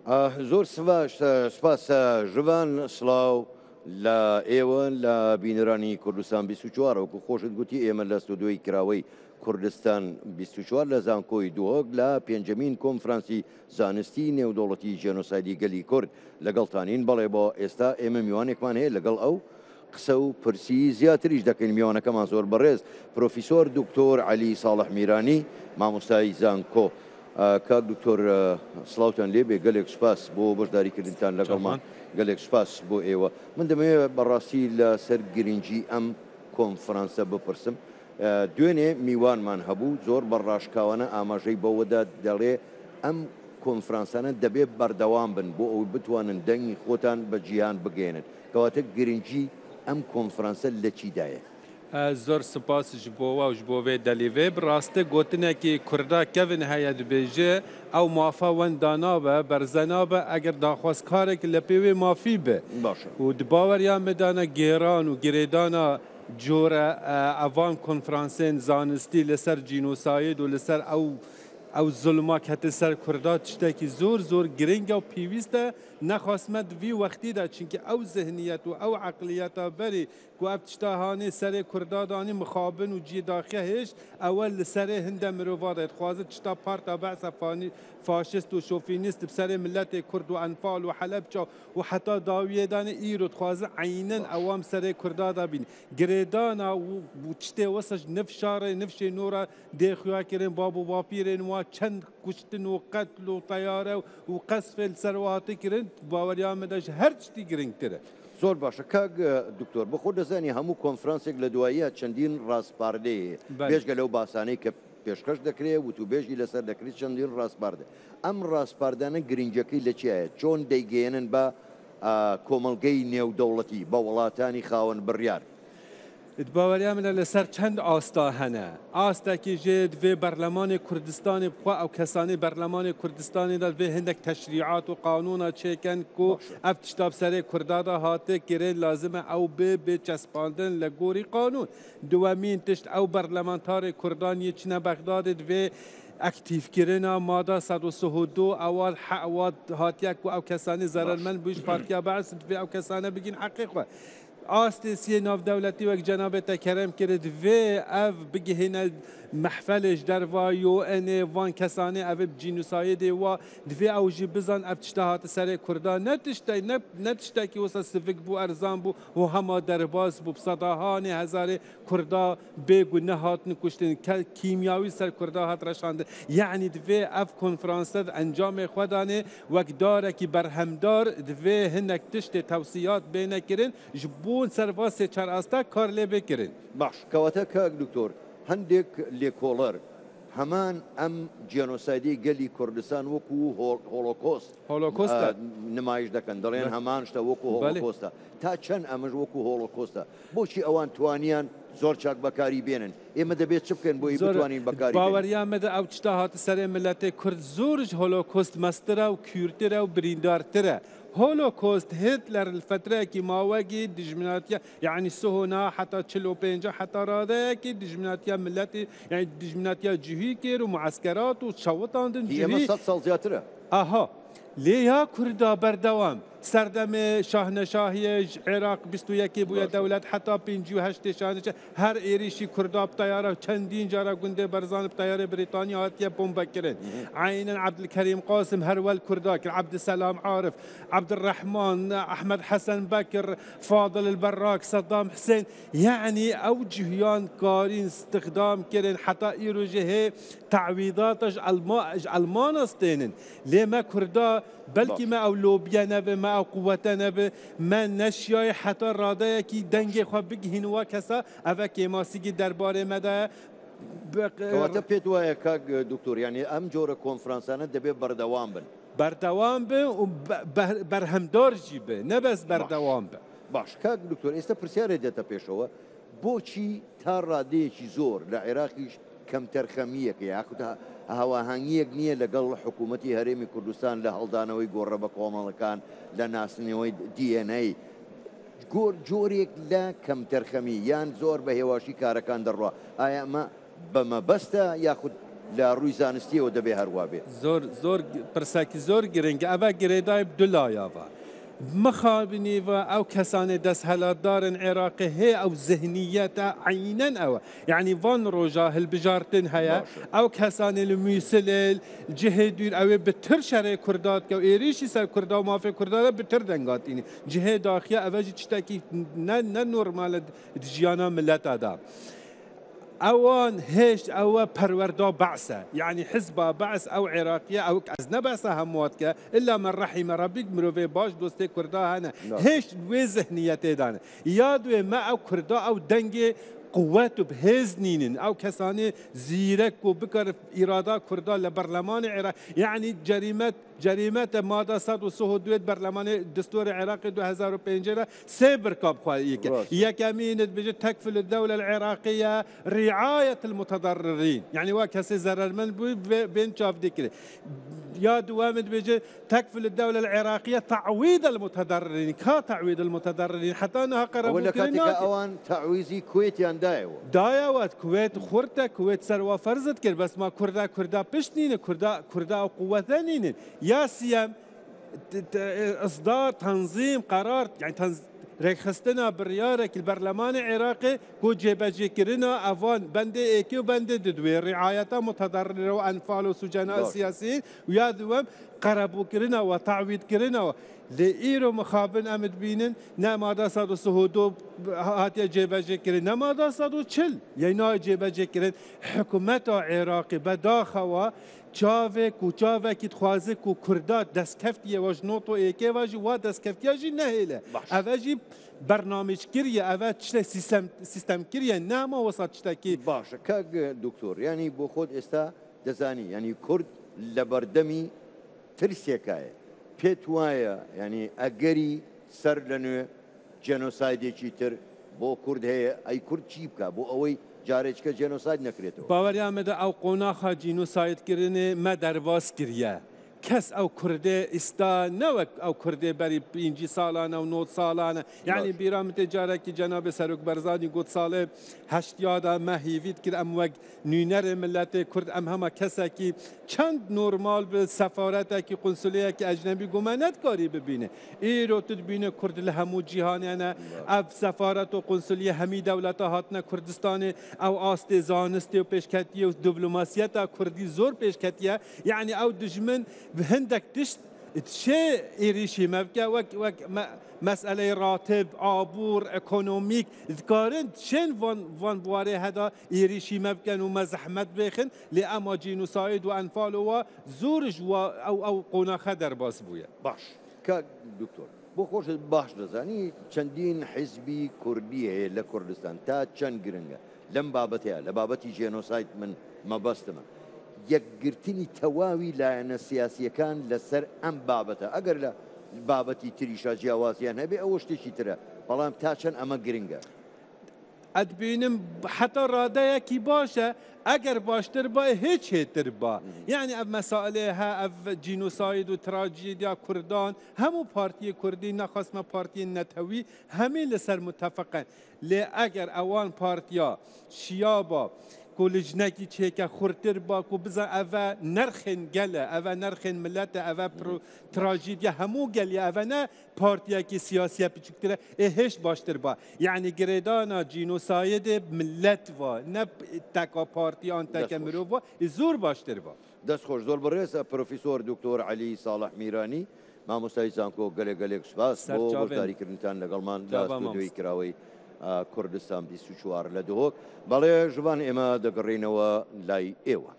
زۆر سپاس ژوان سڵاو لە ئێوە لە بینەرانی کوردستان 24 وەکو خۆشت گوتی ئێمە لە ستودیۆی کراوەی کوردستان 24 لە زانکۆی دووەک لە پێنجەمین کۆنفرانسی زانستی نێودوڵەتی ژێنۆسایدی گەلی کورد لەگەڵتانین بەڵێ بۆ ئێستا ئێمە میوانێکمان هەیە لەگەڵ ئەو قسە و پرسی زیاتریش دەکەین میوانەکەمان زۆر بەڕێز پرۆفیسۆر دکتۆر عەلی ساڵح میرانی مامۆستای زانکۆ کاک دکتۆر سڵاوتان لێبێ گەلێک سوپاس بۆ بەشداریکردنتان لەگەڵمان گەلێک سوپاس بۆ ئێوە من دەمەوێت بەڕاستی لە سەر گرنگی ئەم کۆنفرانسە بپرسم دوێنێ میوانمان هەبوو زۆر بەڕاشکاوانە ئاماژەی بەوەدا دەڵێ ئەم کۆنفرانسانە دەبێت بەردەوام بن بۆ ئەوی بتوانن دەنگی خۆتان بە جیهان بگەێنن کەواتە گرنگی ئەم کۆنفرانسە لە چیدایە زۆر سپاس ji bo we ji bo vê delîvê bi rastî gotinekî Kurda kevin heye dibêje ew mafa wendana be berzena be eger daxwazkarek li pê wê mafî be û di baweriya me dane gêran û girêdana cure evan konferansên zanistî li ser cînosayîd û li ser ew zulma kete ser Kurda tiştekî zor zor giring ew pîwîst e nexwasme di vî wextî de çunki ew zihniyet û ew eqliyeta berî ku ev tişta hanê serê Kurda danî mixabin û cî daxê hêj ewel li serê hin de mirova de dixwaze tişta parta behsa faşist û şofînîst bi serê milletê Kurd û Enfal û Helepça û heta dawiyê danê îro dixwaze eynen ewam serê Kurda da bîn girêdana û tiştê wesa ji niv şarê niv şênora dê xuya kirin bab û bapîrên wa çend kuştin û qetl û teyare û qesfê li ser wa hatî kirin baweriya me de ji her tiştî girîngtir e زۆر باشە کاک دکتۆر بەخۆ دەزانی هەموو کۆنفرانسێک لە دواییە چەندین ڕاستپاردەیە بێژگە لەو باسانەی کە پێشکەش دەکرێت وتوبێژی لەسەر دەکرێت چەندین ڕاستپاردە ئەم ڕاستپاردانە گرنگەکەی لە چیایە چۆن دەیگەێنن بە کۆمەڵگەی نێودەوڵەتی بە وڵاتانی خاوەن بڕیار باوەریان منە لەسەر چەند ئاستا هەنە ئاستێکی ژێ دوێ بەرلەمانی کوردستانی بخوا ئەو کەسانی بەرلەمانی کوردستانیدا دوێ هەندێک تەشریعات و قانونا چێکەن و ئەف تشتا بسەرێ کوردادا هاتێ کرێن لازمە ئەو بێ چەسپاندن لە گۆری قانون دووەمین تشت ئەو بەرلەمانتاری کوردان یەچنە بەغدادê دوێ اکتیفکirina mada 132 awal hewat hatiye ku ew kesanî zerermend bû ji Partiya Bers divê ew kesane bigîn heqê xwe. Astêsiyê navdewletî wek cenabê te kerem kiri divê ev bigihîne mehfelê ji derva UN van kesanê ev bi cînûsayê wa divê ew jî bizan ev tişta hate serê Kurda ne tiştekî wisa sivik bû erzan bû û hema derbas bû sedahanê hezarê Kurda bêgû nehatin kuştin kîmyawî ser Kurda hat reşandin yani divê ev konferansa encamê xwe danê wek darekî berhemdar divê hinek tiştê tewsiyat bêne kirin ji بوون سەرڤاسێ چارئاستا کار لێ بکردن باش کەواتە کاک دکتۆر هەندێک لێکۆڵەر هەمان ئەم جێنۆسایدی گەلی کوردستان وەکو هۆڵۆکۆست نمایش دەکەن دەڵێن هەمان شتە وەکو هۆڵۆکۆستە تا چەند ئەمەش وەکو هۆڵۆکۆستە بۆچی ئەوان توانیان زۆر چاک بەکاری بێنن ئێمە دەبێت چ بکەن بۆی بتوانین بەکاری باوەریانمەدە ئەو تشتا هاتە سەرێ ملەتێ کورد زۆرش هۆڵۆکۆست مەسترە و کورترە و بریندارترە هولوكوست هتلر الفترة كي ماوجي دجمناتيا يعني سهونا حتى تشلو بينجا حتى رادا كي دجمناتيا ملتي يعني دجمناتيا جهيكير ومعسكرات وشوطان جهي هي مصد صلزياتره اها ليا كردا بردوام سردم شاهنشاهی عراق 21 بویا دولت حتی 58 شاهنشاه هر ایریشی کرداب طیاره چندین جارا گنده برزان طیاره بریتانیا هاتیه بمب کردن عینا عبدالکریم قاسم هر ول کرداک عبدالسلام عارف عبدالرحمن احمد حسن بكر فاضل البراك صدام حسين يعني اوجهيان قارين استخدام كرن حتى ايروجه تعويضاتش المان استينن لما كردا بلكي ما اولوبيا نبه ما او قوته نبه ما نشیای حتی راده کی دنگ خو بگهین و کسا اوه که ماسیگی درباره مده کەواتە پێت وایە کاک دکتۆر یعنی ئەم جۆرە کۆنفرانسانە دەبێت بەردەوام بن بەردەوام بن و بەرهەمدارجی بێ نەبەس بەردەوام بە باش کاک دکتۆر ئێستا پرسیارێ دێتە پێشەوە بۆچی تا ڕادەیەکی زۆر لە عێراقیش کەمتەر خەمیەکە یاخود هەواهەنگیەک نییە لەگەڵ حکوومەتی هەرێمی کوردستان لە هەڵدانەوەی گۆڕە بە کۆمەڵەکان لە ناسنەوەی DNA جۆرێک لە کەمتەرخەمی یان زۆر بە هێواشی کارەکان دەڕوا ئایا ئەمە بەمەبەستە یاخود لە ڕووی زانستیەوە دەبێ هەروە بێت. زۆر پرسێکی زۆر گرنگە ئەvە گرێدای دولایەوە. مخابنیوە ئەو کەسانێ دەست هەلاتدارن عێراقی هەیە ئەو زهنیەتە عینەن ئەوە یعنی وان ڕۆژا هەلبژارتن هەیە ئەو کەسانێ لە مووسلێل جهێ دوور ئەوێ بتر شەرێ کوردات کە و ئێریشی سەر کوردا و مافێ کورداە بتر دەنگاتینی جهێ داخیە ئەوەژی تشتێکی نە نۆرمالە ژیانە ملەتەدا. ئەوان هێشت ئەوە پەروەردا بەعسە یعنی حزبا بەعس ئەو عێراقیە ئەو ئەس نەبەسە هەمواتکە ئللا من ڕەحیمە ڕەبیک مرۆڤێ باش دۆستێ کووردا هەنە هێشت وێ زەهنیە تێدانە یا دوێ مە ئەو کووردا ئەو دەنگێ قوت و بهێز نینن ئەو کەسانێ زیرەک و بکەر ئیرادا کووردا لە بەرلەمانی عێراق یعنی جەریمەتە مادە 1932 بەرلەمانی دستوری عێراقی 2005 سێ برکاب خواهیکە یەکەمینت بێژێت تەکفل الدولة العراقية رعاية المتضررين يعني وا کەسێ زەرەرمەند بووی بێن چاودێ کرێ یا دوامت بێژێت تەکفل الدولة العراقية تعويض المتضررين کا تعويض المتضررين حتى نها قەرەبووکردنەوە ئەوان تعویزی کوێتیان دایەوەت کوێت خورتە کوێت سەروا فەرزت کرد بەس ما کووردا پشت نینە کووردا و قووەتە نینن یا سیەم إصدار تنظيم قرار يعني رێکخستنا بڕیارێکی بەرلەمانی عێراقی بۆ جێبەجێکردنا ئەوان بەندێ ئێکی و بەندێ ددوێ ڕعایەتە متەضەررەوە ئەنفال و سوجەنا سیاسی و یا دووەم قەرەبووکردنەوە تەعویدکردنەوە لێ ئیرۆ مخابن ئەمت بینن نەمادە 1932 هاتیە جێبەجێکردن نەمادە 140 یەنای جێبەجێکردن حکوومەتە عێراقی بەداخەوە چاوێک و چاوێکی خوازێک و کووردا دەستکەفتیەوەژ نۆت و ئێکێواژی وا دەستکەفتیاژی نەهێلە ئەڤەژی بەرنامجکردیە ئەوە تشتە سیستەمکردیە نامە وەسات تشتێکی باشە کاک دکتۆر ینی بۆ خۆت ئێستا دەزانی ینی کورد لە بەردەمی ترسێکایە پێت وایە ینی ئەگەری سەر لە نوێ جێنۆسایدێکی تر بۆ کورد هەیە ئەی کورد چی بکە بۆ ئەوەی جارێککە جێنۆساید نەکرێتەوە باوەریامەدا ئەو قۆناخا جینۆسایدکردنێ مە دەرواز کردە کەس ئەو کوردێ ئێستا نەوەک ئەو کوردێ بەری 5 ساڵانە و 9 ساڵانە یعنی بیرامتێ جارێکی جەنابێ سەرۆک بەرزانی گوت ساڵێ هەشتیادا مە هیویت کرد ئەم وەک نوێنەرێ ملەتێ کورد ئەم هەمە کەسێکی چەند نۆرمال بە سەفارەتێکی قونسولەیەکی ئەجنەبی گومانەتکاری ببینێ ئیرۆ تبینە کورد لە هەموو جیهانیانە ئەف سەفارەت و قونسولیە هەمی دەولەتە هاتنە کوردستانی ئەو ئاستێ زانستی و پێشکەتیە و دیبلۆماسیەتە کوردی زۆر پێشکەتیە یعنی ئەو دژمن هەندێک تشت تشێ ئێریشی مەبکە وەک مەسئلەی راتب ئابوور ئەکۆنۆمیک دکارن چێن وان بوارێ هەدا ئێریشی مەبکەن و مەزەحمەت بێخن لێ ئەما جینوساید و ئەنفالەوە زۆرش ئەو قۆناخە دەرباز بووە باش کاک دکتۆر بۆ خۆشت باش دەزانی چەندین حیزبی کوردی هەیە لە کوردستان تا چەند گرنگە لەم بابەتەیە لە بابەتی جێنۆساید من مەبەستمە یەکگرتنی تەواوی لایەنە سیاسیەکان لەسەر ئەم بابەتە ئەگەر لە بابەتی تریشە جیاوازیان هەبێ ئەوە شتێکی ترە بەڵام تا چەند ئەمە گرنگە ئەدبینم حتا ڕادەیەکی باشە ئەگەر باشتر با هیچ هێتر با یعنی ئەم مەسائلێ هە ئەف جینۆساید و تراجیدیا کوردان هەموو پارتیە کوردی نەخواستمە پارتیە نەتەوی هەمین لەسەر متەفقن لێ ئەگەر ئەوان پارتیا شیابە کۆلیژنەکی چێکە خورتر باک و بزە ئەڤە نرخێن گەلە ئەڤە نرخێن ملەتە ئەڤە تراژیدیا هەموو گەلیە ئەڤە نە پارتیەکی سیاسیە بچووکترە هێش باشتر با یعنی گرێدانە جینۆسایدێ ملەت وا نە تەکا پارتیان تەکە مرۆڤ وا زۆر باشتر با دەستخۆش زۆر بەڕێز پرۆفیسۆر دکتۆر عەلی ساڵح میرانی مامۆستای زانکۆ گەلێک سپاس بۆ بەشداریکردنتان لەگەڵمان لە ستودیۆی کراوەی کوردستان 24 لە دهۆک بەڵێ ژوان ئێمە دەگەڕێنەوە لای ئێوە